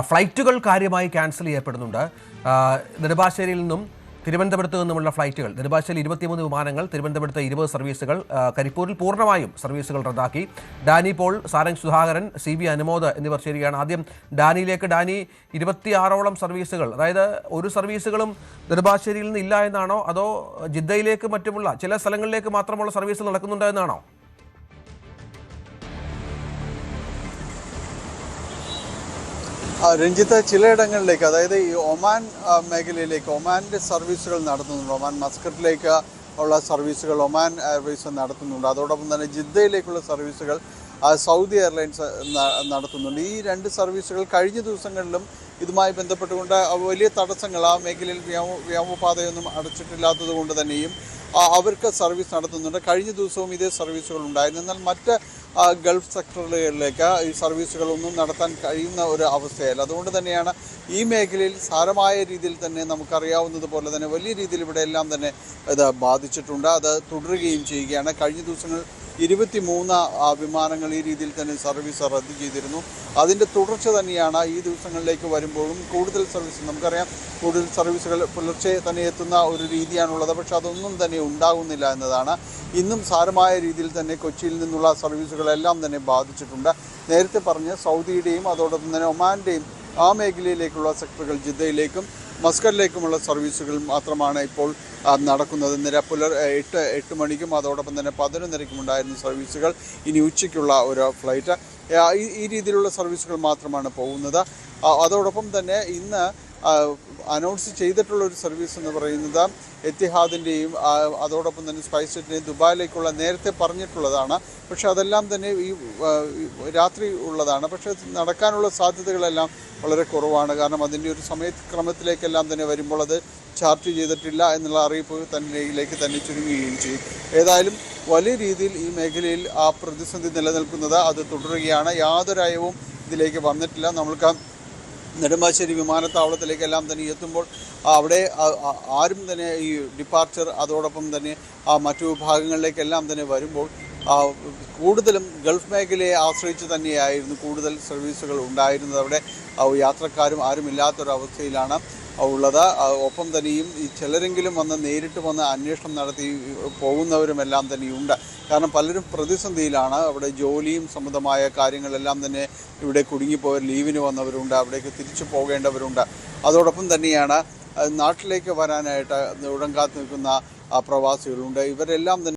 ഫ്ലൈറ്റുകൾ കാര്യമായി ക്യാൻസൽ ചെയ്യപ്പെടുന്നുണ്ട്. നെടുമ്പാശ്ശേരിയിൽ നിന്നും തിരുവനന്തപുരത്ത് നിന്നുമുള്ള ഫ്ലൈറ്റുകൾ, നെടുമ്പാശ്ശേരി 23 വിമാനങ്ങൾ, തിരുവനന്തപുരത്ത് 20 സർവീസുകൾ, കരിപ്പൂരിൽ പൂർണ്ണമായും സർവീസുകൾ റദ്ദാക്കി. ഡാനി പോൾ, സാരംഗ് സുധാകരൻ, CB അനുമോദ് എന്നിവർ ചേരുകയാണ്. ആദ്യം ഡാനിയിലേക്ക്. ഡാനി, 26ഓളം സർവീസുകൾ, അതായത് ഒരു സർവീസുകളും നെടുമ്പാശ്ശേരിയിൽ നിന്ന് ഇല്ല എന്നാണോ, അതോ ജിദ്ദയിലേക്ക് മറ്റുമുള്ള ചില സ്ഥലങ്ങളിലേക്ക് മാത്രമുള്ള സർവീസ് നടക്കുന്നുണ്ട് എന്നാണോ? രഞ്ജിത്ത്, ചിലയിടങ്ങളിലേക്ക്, അതായത് ഈ ഒമാൻ മേഖലയിലേക്ക് ഒമാൻ്റെ സർവീസുകൾ നടത്തുന്നുണ്ട്. ഒമാൻ മസ്കറ്റിലേക്ക് ഉള്ള സർവീസുകൾ ഒമാൻ എയർവേസ് നടത്തുന്നുണ്ട്. അതോടൊപ്പം തന്നെ ജിദ്ദയിലേക്കുള്ള സർവീസുകൾ സൗദി എയർലൈൻസ് നടത്തുന്നുണ്ട്. ഈ രണ്ട് സർവീസുകൾ കഴിഞ്ഞ ദിവസങ്ങളിലും ഇതുമായി ബന്ധപ്പെട്ടുകൊണ്ട് വലിയ തടസ്സങ്ങൾ, ആ മേഖലയിൽ വ്യോമപാതയൊന്നും അടച്ചിട്ടില്ലാത്തത് കൊണ്ട് തന്നെയും അവർക്ക് സർവീസ് നടത്തുന്നുണ്ട്. കഴിഞ്ഞ ദിവസവും ഇതേ സർവീസുകൾ ഉണ്ടായിരുന്നു. എന്നാൽ മറ്റ് ഗൾഫ് സെക്ടറുകളിലേക്ക് ഈ സർവീസുകളൊന്നും നടത്താൻ കഴിയുന്ന ഒരു അവസ്ഥയല്ല. അതുകൊണ്ട് തന്നെയാണ് ഈ മേഖലയിൽ സാരമായ രീതിയിൽ തന്നെ നമുക്കറിയാവുന്നതുപോലെ തന്നെ വലിയ രീതിയിൽ ഇവിടെ എല്ലാം തന്നെ ഇത് ബാധിച്ചിട്ടുണ്ട്. അത് തുടരുകയും ചെയ്യുകയാണ്. കഴിഞ്ഞ ദിവസങ്ങൾ 23 വിമാനങ്ങൾ ഈ രീതിയിൽ തന്നെ സർവീസ് റദ്ദ് ചെയ്തിരുന്നു. അതിൻ്റെ തുടർച്ച തന്നെയാണ് ഈ ദിവസങ്ങളിലേക്ക് വരുമ്പോഴും കൂടുതൽ സർവീസ്. നമുക്കറിയാം, കൂടുതൽ സർവീസുകൾ പുലർച്ചെ തന്നെ എത്തുന്ന ഒരു രീതിയാണുള്ളത്. പക്ഷേ അതൊന്നും തന്നെ ഉണ്ടാകുന്നില്ല എന്നതാണ്. ഇന്നും സാരമായ രീതിയിൽ തന്നെ കൊച്ചിയിൽ നിന്നുള്ള സർവീസുകളെല്ലാം തന്നെ ബാധിച്ചിട്ടുണ്ട്. നേരത്തെ പറഞ്ഞ സൗദിയുടെയും അതോടൊപ്പം തന്നെ ഒമാൻ്റെയും ആ മേഖലയിലേക്കുള്ള സെക്ടറുകൾ, ജിദ്ദയിലേക്കും മസ്കറ്റിലേക്കുമുള്ള സർവീസുകൾ മാത്രമാണ് ഇപ്പോൾ നടക്കുന്നത്. പുലർ 8 മണിക്കും അതോടൊപ്പം തന്നെ 11:30ക്കും ഉണ്ടായിരുന്ന സർവീസുകൾ ഇനി ഉച്ചയ്ക്കുള്ള ഒരു ഫ്ലൈറ്റ്, ഈ രീതിയിലുള്ള സർവീസുകൾ മാത്രമാണ് പോകുന്നത്. അതോടൊപ്പം തന്നെ ഇന്ന് അനൗൺസ് ചെയ്തിട്ടുള്ള ഒരു സർവീസ് എന്ന് പറയുന്നത് എത്തിഹാദിൻ്റെയും അതോടൊപ്പം തന്നെ സ്പൈസ് ജെറ്റിൻ്റെയും ദുബായിലേക്കുള്ള നേരത്തെ പറഞ്ഞിട്ടുള്ളതാണ്. പക്ഷേ അതെല്ലാം തന്നെ ഈ രാത്രി ഉള്ളതാണ്. പക്ഷേ നടക്കാനുള്ള സാധ്യതകളെല്ലാം വളരെ കുറവാണ്. കാരണം അതിൻ്റെ ഒരു സമയക്രമത്തിലേക്കെല്ലാം തന്നെ വരുമ്പോൾ അത് ചാർട്ട് ചെയ്തിട്ടില്ല എന്നുള്ള അറിയിപ്പ് തന്നിലേക്ക് തന്നെ ചുരുങ്ങുകയും ചെയ്യും. ഏതായാലും വലിയ രീതിയിൽ ഈ മേഖലയിൽ ആ പ്രതിസന്ധി നിലനിൽക്കുന്നത് അത് തുടരുകയാണ്. യാതൊരു അയവും ഇതിലേക്ക് വന്നിട്ടില്ല. നമ്മൾക്ക് നെടുമ്പാശ്ശേരി വിമാനത്താവളത്തിലേക്കെല്ലാം തന്നെ എത്തുമ്പോൾ അവിടെ ആരും തന്നെ ഈ ഡിപ്പാർച്ചർ അതോടൊപ്പം തന്നെ മറ്റു വിഭാഗങ്ങളിലേക്കെല്ലാം തന്നെ വരുമ്പോൾ കൂടുതലും ഗൾഫ് മേഖലയെ ആശ്രയിച്ച് തന്നെയായിരുന്നു കൂടുതൽ സർവീസുകൾ ഉണ്ടായിരുന്നത്. അവിടെ യാത്രക്കാരും ആരുമില്ലാത്തൊരവസ്ഥയിലാണ് ഉള്ളത്. ഒപ്പം തന്നെയും ഈ ചിലരെങ്കിലും വന്ന് നേരിട്ട് വന്ന് അന്വേഷണം നടത്തി പോകുന്നവരുമെല്ലാം തന്നെയുണ്ട്. കാരണം പലരും പ്രതിസന്ധിയിലാണ്. അവിടെ ജോലിയും സംബന്ധമായ കാര്യങ്ങളെല്ലാം തന്നെ ഇവിടെ കുടുങ്ങിപ്പോയവർ, ലീവിന് വന്നവരുണ്ട്, അവിടേക്ക് തിരിച്ചു പോകേണ്ടവരുണ്ട്. അതോടൊപ്പം തന്നെയാണ് നാട്ടിലേക്ക് വരാനായിട്ട് ഉടൻ കാത്തു നിൽക്കുന്ന പ്രവാസികളുണ്ട്. ഇവരെല്ലാം തന്നെ